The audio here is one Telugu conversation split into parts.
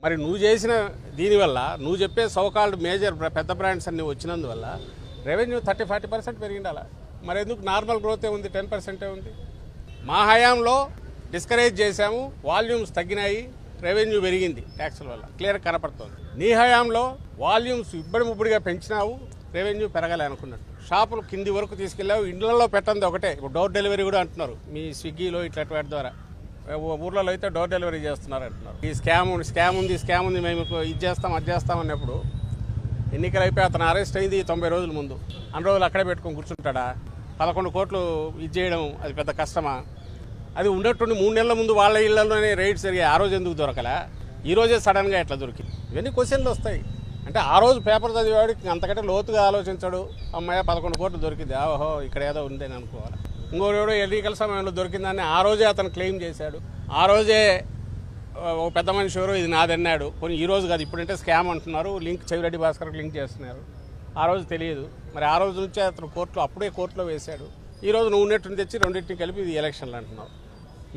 మరి నువ్వు చేసిన దీనివల్ల నువ్వు చెప్పే సోకాల్డ్ మేజర్ పెద్ద బ్రాండ్స్ అన్నీ వచ్చినందువల్ల రెవెన్యూ 30-40% పెరిగిండాల. మరి ఎందుకు నార్మల్ గ్రోతే ఉంది, 10% ఉంది. మా హయాంలో డిస్కరేజ్ చేశాము, వాల్యూమ్స్ తగ్గినాయి, రెవెన్యూ పెరిగింది ట్యాక్సుల వల్ల, క్లియర్ కనపడుతుంది. నీ హయాంలో వాల్యూమ్స్ ముబ్బడిగా పెంచినావు, రెవెన్యూ పెరగాలి అనుకున్నట్టు. షాపులు కింది వరకు తీసుకెళ్ళావు, ఇండ్లలో పెట్టండి ఒకటే. ఇప్పుడు డోర్ డెలివరీ కూడా అంటున్నారు మీ స్విగ్గీలో ఇట్లా వాటి ద్వారా. ఊర్లలో అయితే డోర్ డెలివరీ చేస్తున్నారు అంటున్నారు. ఈ స్కామ్ ఉంది మేము ఇది చేస్తాం అది చేస్తాం అన్నప్పుడు ఎన్నికలు అయిపోయి అతను అరెస్ట్ అయింది 90 రోజుల ముందు. అన్ని రోజులు అక్కడే పెట్టుకొని కూర్చుంటాడా? 11 కోట్లు ఇది చేయడం అది పెద్ద కష్టమా? అది ఉన్నట్టుండి 3 నెలల ముందు వాళ్ళ ఇళ్లలోనే రైడ్స్ జరిగాయి. ఆ రోజు ఎందుకు దొరకలే? ఈ రోజే సడన్గా ఎట్లా దొరికింది? ఇవన్నీ క్వశ్చన్లు వస్తాయి. అంటే ఆ రోజు పేపర్ చదివేవాడికి అంతకంటే లోతుగా ఆలోచించాడు. అమ్మాయి 11 కోట్లు దొరికింది, ఓహో ఇక్కడ ఏదో ఉందని అనుకోవాలి. ఇంకోడు ఎన్నికల సమయంలో దొరికిందని ఆ రోజే అతను క్లెయిమ్ చేశాడు. ఆ రోజే ఒక పెద్ద మనిషి ఎవరో ఇది నాదన్నాడు. కొన్ని ఈ రోజు కాదు, ఇప్పుడంటే స్కామ్ అంటున్నారు, లింక్ చెవిరెడ్డి భాస్కర్కి లింక్ చేస్తున్నారు. ఆ రోజు తెలియదు. మరి ఆ రోజు నుంచే అతను అప్పుడే కోర్టులో వేశాడు. ఈ రోజు నువ్వు ఉన్నట్టుని తెచ్చి రెండింటిని కలిపి ఇది ఎలక్షన్లు అంటున్నావు.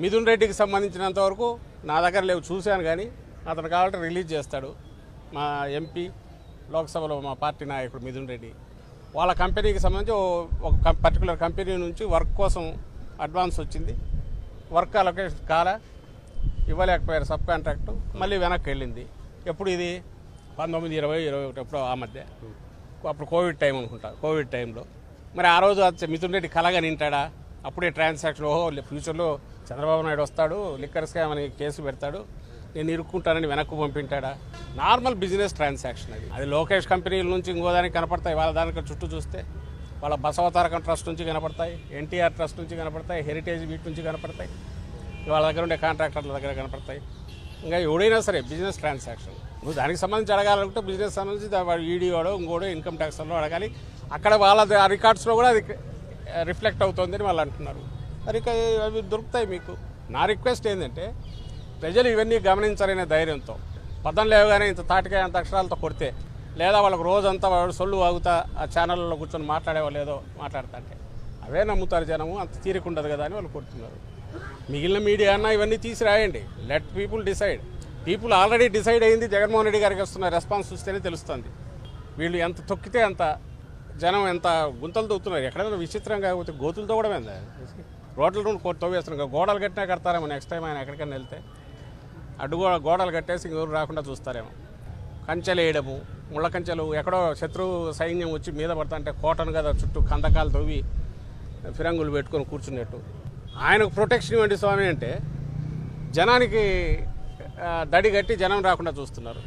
మిథున్ రెడ్డికి సంబంధించినంత వరకు నా దగ్గర లేవు, చూశాను కానీ అతను కావాలంటే రిలీజ్ చేస్తాడు. మా ఎంపీ లోక్సభలో మా పార్టీ నాయకుడు మిథున్ రెడ్డి వాళ్ళ కంపెనీకి సంబంధించి ఒక పర్టికులర్ కంపెనీ నుంచి వర్క్ కోసం అడ్వాన్స్ వచ్చింది, వర్క్ అలొకేషన్ కాలా, ఇవ్వలేకపోయారు సబ్ కాంట్రాక్టు, మళ్ళీ వెనక్కి వెళ్ళింది. ఎప్పుడు ఇది 19-20-21 ఎప్పుడో ఆ మధ్య, అప్పుడు కోవిడ్ టైం అనుకుంటా. కోవిడ్ టైంలో మరి ఆ రోజు మిథున్ రెడ్డి కలగా నింటాడా? అప్పుడే ట్రాన్సాక్షన్, ఓహో ఫ్యూచర్లో చంద్రబాబు నాయుడు వస్తాడు, లిక్కర్ స్కామ్ అని కేసు పెడతాడు, నేను ఇరుక్కుంటానని వెనక్కు పంపింటాడా? నార్మల్ బిజినెస్ ట్రాన్సాక్షన్ అది లోకేష్ కంపెనీల నుంచి ఇంకో దానికి కనపడతాయి. వాళ్ళ దానికి చుట్టూ చూస్తే వాళ్ళ బసవతారకం ట్రస్ట్ నుంచి కనపడతాయి, ఎన్టీఆర్ ట్రస్ట్ నుంచి కనపడతాయి, హెరిటేజ్ వీటి నుంచి కనపడతాయి, వాళ్ళ దగ్గర ఉండే కాంట్రాక్టర్ల దగ్గర కనపడతాయి. ఇంకా ఎవడైనా సరే బిజినెస్ ట్రాన్సాక్షన్ నువ్వు దానికి సంబంధించి అడగాలంటే బిజినెస్ సంబంధించి వాడు ఈడీవాడో ఇంకోడో ఇన్కమ్ ట్యాక్స్లో అడగాలి. అక్కడ వాళ్ళ రికార్డ్స్లో కూడా అది రిఫ్లెక్ట్ అవుతుందని వాళ్ళు అంటున్నారు. మరి అవి దొరుకుతాయి మీకు. నా రిక్వెస్ట్ ఏంటంటే ప్రజలు ఇవన్నీ గమనించాలనే ధైర్యంతో పదం లేవగానే ఇంత తాటికాయ అంత అక్షరాలతో కొడితే, లేదా వాళ్ళకు రోజంతా వాడు సొల్లు వాగుతా ఆ ఛానళ్ళలో కూర్చొని మాట్లాడేవాళ్ళు ఏదో మాట్లాడుతుంటే అవే నమ్ముతారు జనము, అంత తీరిక ఉండదు కదా అని వాళ్ళు కొడుతున్నారు. మిగిలిన మీడియా అన్నా ఇవన్నీ తీసి రాయండి, let people decide. People already decide అయింది. జగన్మోహన్ రెడ్డి గారికి వస్తున్న రెస్పాన్స్ చూస్తేనే తెలుస్తుంది. వీళ్ళు ఎంత తొక్కితే అంత జనం ఎంత గుంతలు తవ్వుతున్నారు. ఎక్కడైనా విచిత్రంగా కాకపోతే గోతులతో కూడా ఏందా రోడ్ల తవ్వేస్తున్నారు. గోడలు కట్టినా కడతారేమో నెక్స్ట్ టైం ఆయన ఎక్కడికైనా వెళ్తే. గోడలు కట్టేసి ఇంకెవరు రాకుండా చూస్తారేమో. కంచెలు వేయడము, ముళ్ళ కంచెలు, ఎక్కడో శత్రువు సైన్యం వచ్చి మీద పడతా కోటను కదా చుట్టూ కందకాలు తవ్వి ఫిరంగులు పెట్టుకొని కూర్చున్నట్టు. ఆయనకు ప్రొటెక్షన్ ఇవ్వండి స్వామి అంటే జనానికి దడి కట్టి జనం రాకుండా చూస్తున్నారు.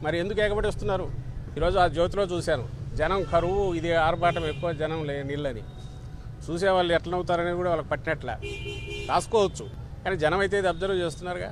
మరి ఎందుకు ఎగబడి వస్తున్నారు? ఈరోజు ఆ జ్యోతిలో చూశాను, జనం కరువు, ఇది ఆర్భాటం ఎక్కువ జనం నీళ్ళని. చూసేవాళ్ళు ఎట్లా నవ్వుతారని కూడా వాళ్ళకి పట్టినట్లే రాసుకోవచ్చు, కానీ జనం అయితే ఇది అబ్జర్వ్ చేస్తున్నారుగా.